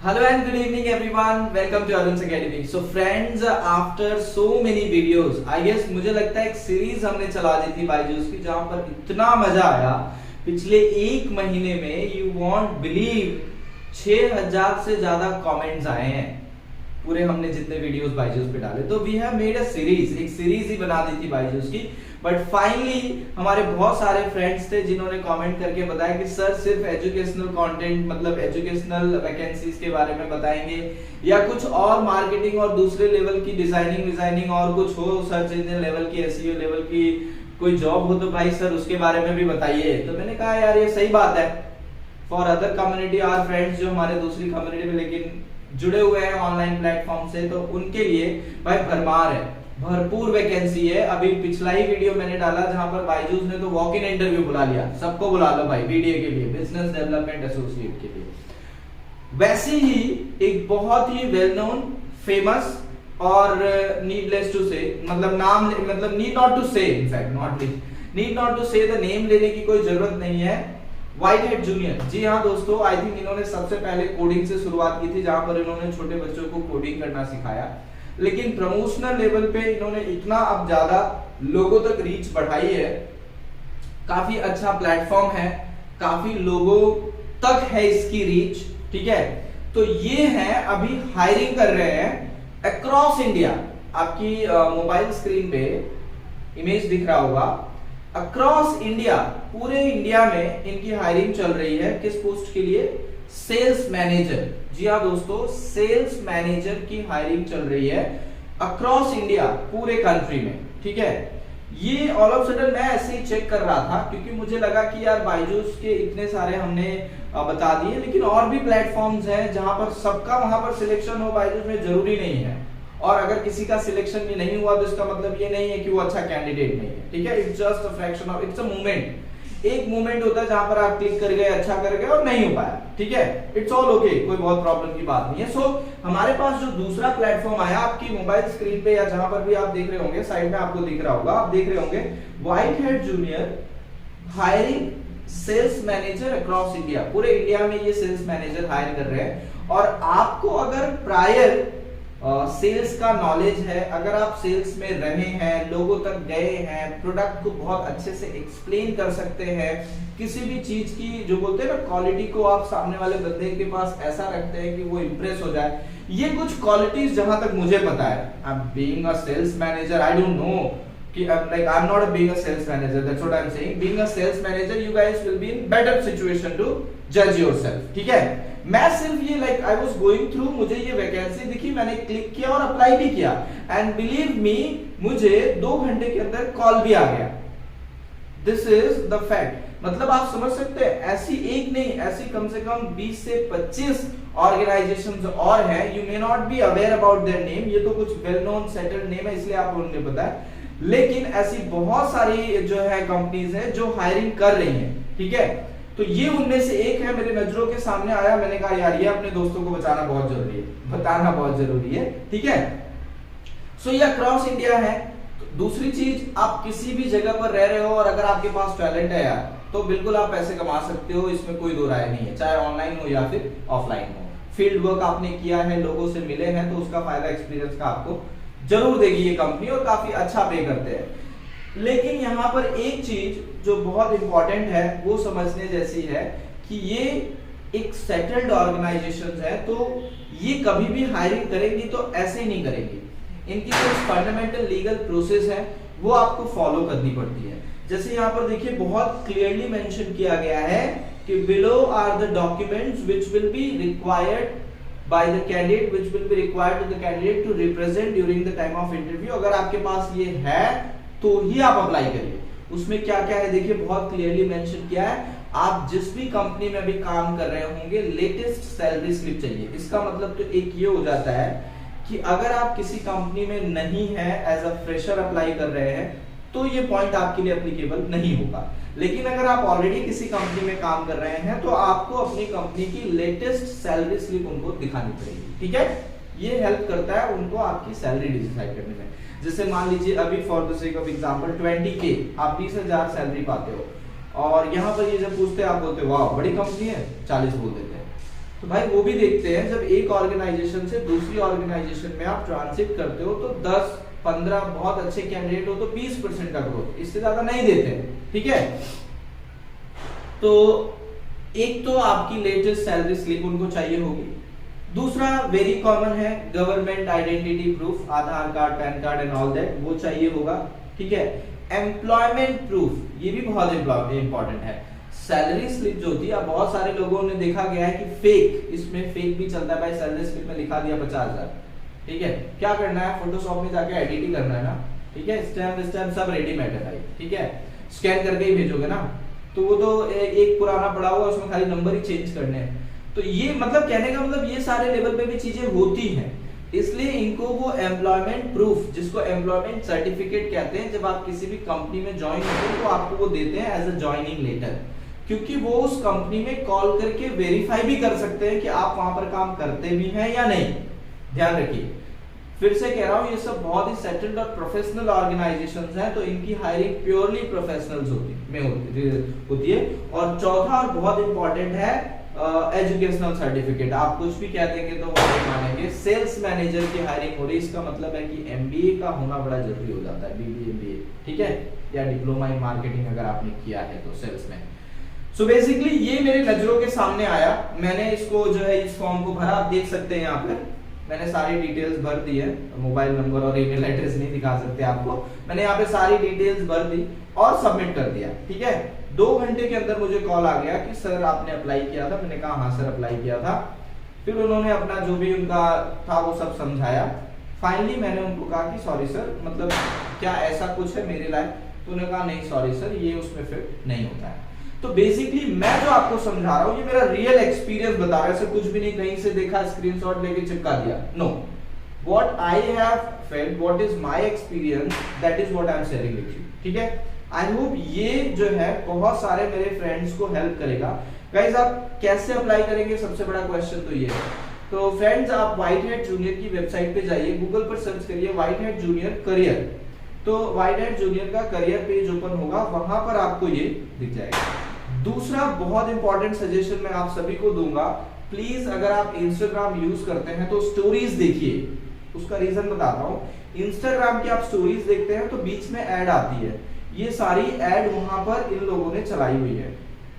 Hello and good evening everyone. Welcome to Arun's Academy. So friends, after so many videos, I guess मुझे लगता है एक series हमने चला दी थी बायजूस की जहां पर इतना मजा आया पिछले एक महीने में. यू वॉन्ट बिलीव 6000 से ज्यादा कमेंट्स आए हैं पूरे हमने जितने वीडियोस बायजूस पे डाले. तो we have made a series, एक सीरीज ही बना दी थी बायजूस की. बट फाइनली हमारे बहुत सारे फ्रेंड्स थे जिन्होंने कमेंट करके बताया कि सर सिर्फ एजुकेशनल कंटेंट मतलब एजुकेशनल वैकेंसीज के बारे में बताएंगे या कुछ और मार्केटिंग और दूसरे लेवल की डिजाइनिंग और कुछ हो, सर्च इंजन लेवल की, एसईओ लेवल की कोई जॉब हो तो भाई सर उसके बारे में भी बताइए. तो मैंने कहा यार ये सही बात है. For other community or friends जो हमारे दूसरी कम्युनिटी में लेकिन जुड़े हुए हैं ऑनलाइन प्लेटफॉर्म से, तो उनके लिए भाई भरमार है, भरपूर वैकेंसी है. अभी पिछला ही वीडियो मैंने डाला जहां पर बायजूस ने तो वॉक इन इंटरव्यू बुला लिया. सबको बुला लो भाई बीडीए के लिए, बिजनेस डेवलपमेंट एसोसिएट के लिए. वैसे ही एक बहुत ही वेल नोन, फेमस और नीडलेस टू से मतलब नाम मतलब need not to say, in fact not need not to say the name लेने की कोई जरूरत नहीं है. व्हाइट हेड जूनियर, जी हाँ दोस्तों, आई थिंक इन्होंने सबसे पहले कोडिंग से शुरुआत की थी जहां पर इन्होंने छोटे बच्चों को कोडिंग करना सिखाया. लेकिन प्रमोशनल लेवल पे इन्होंने इतना अब ज्यादा लोगों तक रीच बढ़ाई है. काफी अच्छा प्लेटफॉर्म है, काफी लोगों तक है इसकी रीच. ठीक है, तो ये है अभी हायरिंग कर रहे हैं अक्रॉस इंडिया. आपकी मोबाइल स्क्रीन पे इमेज दिख रहा होगा. अक्रॉस इंडिया, पूरे इंडिया में इनकी हायरिंग चल रही है. किस पोस्ट के लिए? Sales manager. जी हाँ दोस्तों, सेल्स मैनेजर की हायरिंग चल रही है अक्रॉस इंडिया, पूरे कंट्री में. ठीक है, ये ऑल ऑफ सडन मैं ऐसे ही चेक कर रहा था क्योंकि मुझे लगा कि यार बायजूस के इतने सारे हमने बता दिए, लेकिन और भी प्लेटफॉर्म्स हैं जहां पर सबका वहां पर सिलेक्शन हो बायजूस में जरूरी नहीं है. और अगर किसी का सिलेक्शन भी नहीं हुआ तो इसका मतलब ये नहीं है कि वो अच्छा कैंडिडेट नहीं है. ठीक है, it's just a fraction of, it's a movement. एक मूवमेंट होता है जहां पर आप क्लिक कर गए, अच्छा कर गए और नहीं हो पाया. ठीक है, इट्स ऑल ओके, कोई बहुत प्रॉब्लम की बात नहीं है. सो हमारे पास जो दूसरा प्लेटफॉर्म आया आपकी मोबाइल स्क्रीन पे या जहां पर भी आप देख रहे होंगे, साइड में आपको दिख रहा होगा, आप देख रहे होंगे WhiteHat junior hiring sales manager across India. पूरे इंडिया में ये सेल्स मैनेजर हायर कर रहे हैं. और आपको अगर प्रायर सेल्स का नॉलेज है, अगर आप सेल्स में रहे हैं, लोगों तक गए हैं, प्रोडक्ट को बहुत अच्छे से एक्सप्लेन कर सकते हैं, किसी भी चीज की जो बोलते हैं ना क्वालिटी को आप सामने वाले बंदे के पास ऐसा रखते हैं कि वो इंप्रेस हो जाए. ये कुछ क्वालिटीज जहां तक मुझे पता है. I am being a sales manager, I don't know कि like I'm not being a sales manager, that's what I'm saying. Being a sales manager, you guys will be in better situation to judge yourself. ठीक है, मैं सिर्फ ये like I was going through, मुझे ये vacancy दिखी, मैंने click किया और अप्लाई भी किया. एंड बिलीव मी, मुझे 2 घंटे के अंदर कॉल भी आ गया. This is the fact. मतलब आप समझ सकते हैं, ऐसी एक नहीं, ऐसी कम से कम 20 से 25 ऑर्गेनाइजेशंस और हैं. You may not be aware about their name, ये तो कुछ वेल नोन सेटल्ड नेम है इसलिए आपको नहीं पता है, लेकिन ऐसी बहुत सारी जो है कंपनीज हैं जो हायरिंग कर रही हैं. ठीक है, तो ये उनमें से एक है, मेरे नजरों के सामने आया. मैंने कहा यार ये अपने दोस्तों को बचाना बहुत जरूरी है, बताना बहुत जरूरी है. ठीक है, सो ये अक्रॉस इंडिया है. तो दूसरी चीज, आप किसी भी जगह पर रह रहे हो और अगर आपके पास टैलेंट है यार, तो बिल्कुल आप पैसे कमा सकते हो, इसमें कोई दो राय नहीं है. चाहे ऑनलाइन हो या फिर ऑफलाइन हो, फील्ड वर्क आपने किया है, लोगों से मिले हैं, तो उसका फायदा एक्सपीरियंस का आपको जरूर देगी ये कंपनी और काफी अच्छा पे करते हैं. लेकिन यहाँ पर एक चीज जो बहुत इंपॉर्टेंट है वो समझने जैसी है कि ये एक सेटल्ड ऑर्गेनाइजेशन है, तो ये कभी भी हायरिंग करेंगी तो ऐसे ही नहीं करेंगी. इनकी जो फंडामेंटल लीगल प्रोसेस है वो आपको फॉलो करनी पड़ती है. जैसे यहाँ पर देखिए बहुत क्लियरली मेंशन किया गया है कि below are the documents which will be required by the candidate, which will be required to the candidate to represent during the time of interview. अगर आपके पास ये है तो ही आप अप्लाई करिए. उसमें क्या क्या है देखिए, बहुत क्लियरली मेंशन किया है. आप जिस भी कंपनी में भी काम कर रहे होंगे, लेटेस्ट सैलरी स्लिप चाहिए. इसका मतलब तो एक ये हो जाता है कि अगर आप किसी कंपनी में नहीं है, एज अ फ्रेशर अप्लाई कर रहे हैं, तो ये पॉइंट आपके लिए एप्लीकेबल नहीं होगा. लेकिन अगर आप ऑलरेडी किसी कंपनी में काम कर रहे हैं तो आपको अपनी कंपनी की लेटेस्ट सैलरी स्लिप उनको दिखानी पड़ेगी. ठीक है, ये हेल्प करता है उनको आपकी सैलरी डिसाइड करने में. जैसे मान लीजिए अभी for the sake of example 20K आप 20,000 सैलरी पाते हो और यहाँ पर ये जब पूछते हैं आप बोलते हो वाह बड़ी कंपनी है, 40 बोल देते हैं. तो भाई वो भी देखते हैं, जब एक ऑर्गेनाइजेशन से दूसरी ऑर्गेनाइजेशन में आप ट्रांसिट करते हो तो 10 15 बहुत अच्छे कैंडिडेट हो तो 20% का ग्रोथ, इससे ज्यादा नहीं देते। ठीक है, तो एक तो आपकी लेटेस्ट सैलरी स्लिप उनको चाहिए होगी। दूसरा वेरी कॉमन है government identity proof, Aadhaar card, pan card and all that, वो चाहिए होगा। ठीक है, एम्प्लॉयमेंट प्रूफ, ये भी बहुत इंपॉर्टेंट है। सैलरी स्लिप जो होती है, अब बहुत सारे लोगों ने देखा गया है कि फेक, इसमें फेक भी चलता है भाई, सैलरी स्लिप में लिखा दिया 50,000। ठीक है, क्या करना है, फोटोशॉप में जाके एडिट ही करना है ना। ठीक है, स्टैम्प सब रेडीमेड है भाई। ठीक है, स्कैन करके ही भेजोगे ना, तो वो तो एक पुराना पड़ा हुआ, उसमें खाली नंबर ही चेंज करने हैं। तो ये मतलब कहने का मतलब ये सारे लेवल पे भी चीजें होती हैं, इसलिए इनको वो एम्प्लॉयमेंट प्रूफ, जिसको एम्प्लॉयमेंट सर्टिफिकेट कहते हैं, जब आप किसी भी कंपनी में ज्वाइन होते हैं तो आपको वो देते हैं एज अ ज्वाइनिंग लेटर, क्योंकि वो उस कंपनी में कॉल करके वेरीफाई भी कर सकते हैं कि आप वहां पर काम करते भी हैं या नहीं। ध्यान रखिए, फिर से कह रहा हूं, ये सब बहुत ही सेटल्ड और प्रोफेशनल ऑर्गेनाइजेशंस हैं, तो इनकी हायरिंग प्योरली प्रोफेशनल्स होती है। और चौथा और बहुत इंपॉर्टेंट है एजुकेशनल सर्टिफिकेट। आप कुछ भी कह देंगे तो वो नहीं मानेंगे। सेल्स मैनेजर की हायरिंग हो रही है, इसका मतलब है कि एमबीए का होना बड़ा जरूरी हो जाता है, बीबीए एमबीए, ठीक है, या डिप्लोमा इन मार्केटिंग अगर आपने किया है तो सेल्स में। सो बेसिकली ये मेरे नजरों के सामने आया, मैंने इसको जो है इस फॉर्म को भरा, आप देख सकते हैं यहाँ पर मैंने सारी डिटेल्स भर दी है, मोबाइल नंबर और ईमेल एड्रेस नहीं दिखा सकते आपको, मैंने यहाँ पे सारी डिटेल्स भर दी और सबमिट कर दिया। ठीक है, 2 घंटे के अंदर मुझे कॉल आ गया कि सर आपने अप्लाई किया था। मैंने कहा हाँ सर अप्लाई किया था। फिर उन्होंने अपना जो भी उनका था वो सब समझाया। फाइनली मैंने उनको कहा कि सॉरी सर, मतलब क्या ऐसा कुछ है मेरे लायक? तो उन्होंने कहा नहीं सॉरी सर, ये उसमें फिट नहीं होता है। तो बेसिकली मैं जो आपको समझा रहा हूँ ये मेरा रियल एक्सपीरियंस बता रहा है, ऐसे कुछ भी नहीं कहीं से देखा स्क्रीनशॉट लेके चिपका दिया, no. What I have felt, what is my experience, that is what I am sharing with you. ठीक है, आई होप ये जो है बहुत सारे मेरे फ्रेंड्स को हेल्प करेगा। गाइस आप कैसे अप्लाई करेंगे, सबसे बड़ा क्वेश्चन तो ये है। तो फ्रेंड्स आप व्हाइट हैट जूनियर की वेबसाइट पे जाइए, गूगल पर सर्च करिए व्हाइट हैट जूनियर करियर, तो व्हाइट हैट जूनियर का करियर पेज ओपन होगा, वहां पर आपको ये दिख जाएगा। दूसरा बहुत इंपॉर्टेंट सजेशन मैं आप सभी को दूंगा, प्लीज अगर आप इंस्टाग्राम यूज करते हैं तो स्टोरीज देखिए। उसका रीजन बताता हूं। इंस्टाग्राम की आप स्टोरीज देखते हैं तो बीच में ऐड आती है, ये सारी ऐड वहां पर इन लोगों ने चलाई हुई है।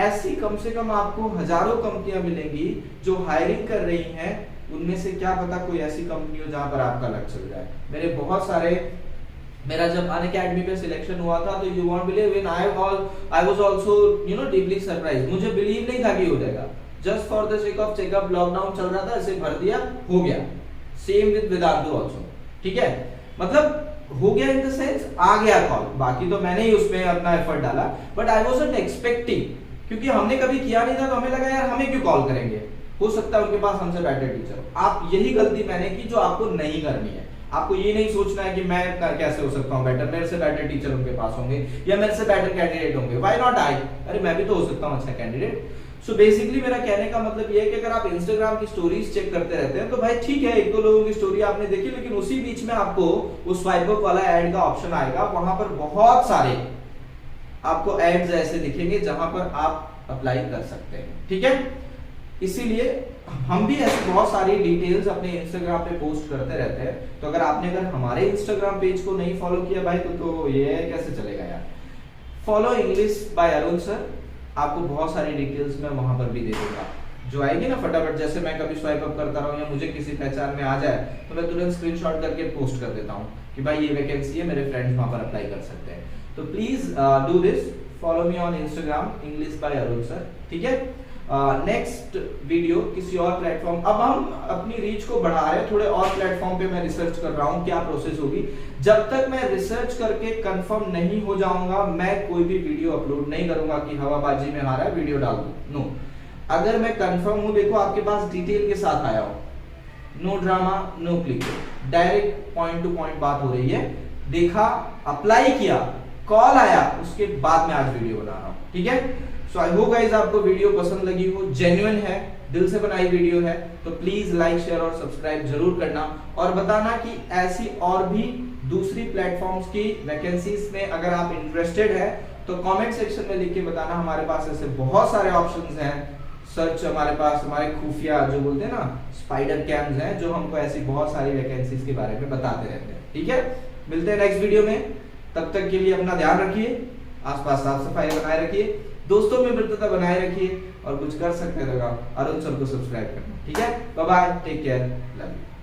ऐसी कम से कम आपको हजारों कंपनियां मिलेंगी जो हायरिंग कर रही हैं, उनमें से क्या पता कोई ऐसी कंपनी हो जहां पर आपका लक चल जाए। मेरे बहुत सारे, मेरा जब अनअकैडमी पे सिलेक्शन हुआ था तो you won't believe when I was also you know deeply surprise, मुझे बिलीव नहीं था कि हो जाएगा। Just for the sake of checkup, lockdown चल रहा था, ऐसे भर दिया, हो गया। Same with Vedantu also. ठीक है, मतलब हो गया इन द सेंस आ गया कॉल, बाकी तो मैंने ही उसमें अपना एफर्ट डाला, बट आई वाजंट एक्सपेक्टिंग, क्योंकि हमने कभी किया नहीं था तो हमें लगा यार हमें क्यों कॉल करेंगे, हो सकता है उनके पास हमसे बेटर टीचर हो। आप यही गलती मैंने की जो आपको नहीं करनी है। आपको ये नहीं सोचना है कि मैं कैसे हो सकता हूँ बेटर, मेरे से बेटर टीचर उनके पास होंगे या मेरे से बेटर कैंडिडेट होंगे, व्हाई नॉट आई, अरे मैं भी तो हो सकता हूँ अच्छा कैंडिडेट। सो बेसिकली मेरा कहने का मतलब ये है कि अगर आप इंस्टाग्राम की स्टोरीज चेक करते रहते हैं तो भाई ठीक है, एक दो लोगों की स्टोरी आपने देखी, लेकिन उसी बीच में आपको उस स्वाइप अप वाला ऐड का ऑप्शन आएगा, वहां पर बहुत सारे आपको एड्स ऐसे दिखेंगे जहां पर आप अप्लाई कर सकते हैं। ठीक है, इसीलिए हम भी ऐसे बहुत सारी डिटेल्स अपने इंस्टाग्राम पे पोस्ट करते रहते हैं। तो अगर हमारे इंस्टाग्राम पेज को नहीं फॉलो किया भाई तो ये कैसे चलेगा यार। Follow English by Arun sir, आपको बहुत सारी डिटेल्स मैं वहां पर भी दे दूंगा, जो आएगी ना फटाफट। जैसे मैं कभी स्वाइप अप करता रहूं या मुझे किसी पहचान में आ जाए तो मैं तुरंत स्क्रीनशॉट करके पोस्ट कर देता हूं कि भाई ये वैकेंसी है, मेरे फ्रेंड्स वहां पर अप्लाई कर सकते हैं। तो please do this, follow me on Instagram English by Arun sir. ठीक है, नेक्स्ट वीडियो किसी और प्लेटफॉर्म, अब हम अपनी रीच को बढ़ा रहे हैं, थोड़े और प्लेटफॉर्म पे मैं रिसर्च कर रहा हूं क्या प्रोसेस होगी। जब तक मैं रिसर्च करके कंफर्म नहीं हो जाऊंगा मैं कोई भी वीडियो अपलोड नहीं करूंगा कि हवाबाजी में हमारा वीडियो डाल दूं, नो। अगर मैं कंफर्म हूं, देखो आपके पास डिटेल के साथ आया हो, no drama no click, direct point to point बात हो रही है, देखा, अप्लाई किया, कॉल आया, उसके बाद मैं आज वीडियो बना रहा हूं। ठीक है, सो आई होप गाइस आपको वीडियो पसंद लगी हो, जेन्युइन है, दिल से बनाई वीडियो है, तो प्लीज लाइक शेयर और सब्सक्राइब जरूर करना और बताना कि ऐसी और भी दूसरी प्लेटफॉर्म्स की वैकेंसीज में अगर आप इंटरेस्टेड है तो कमेंट सेक्शन में लिख के बताना। हमारे पास ऐसे बहुत सारे ऑप्शंस हैं, सर्च हमारे पास हमारे खुफिया जो बोलते हैं ना स्पाइडर कैम्स हैं, जो हमको ऐसी बहुत सारी वैकेंसीज के बारे में बताते रहते हैं। ठीक है, मिलते हैं नेक्स्ट वीडियो में, तब तक के लिए अपना ध्यान रखिए, आसपास साफ सफाई बनाए रखिए, दोस्तों में मित्रता बनाए रखिए, और कुछ कर सकते हैं तो अरुण सर को सब्सक्राइब करना। ठीक है, bye bye, take care, love you.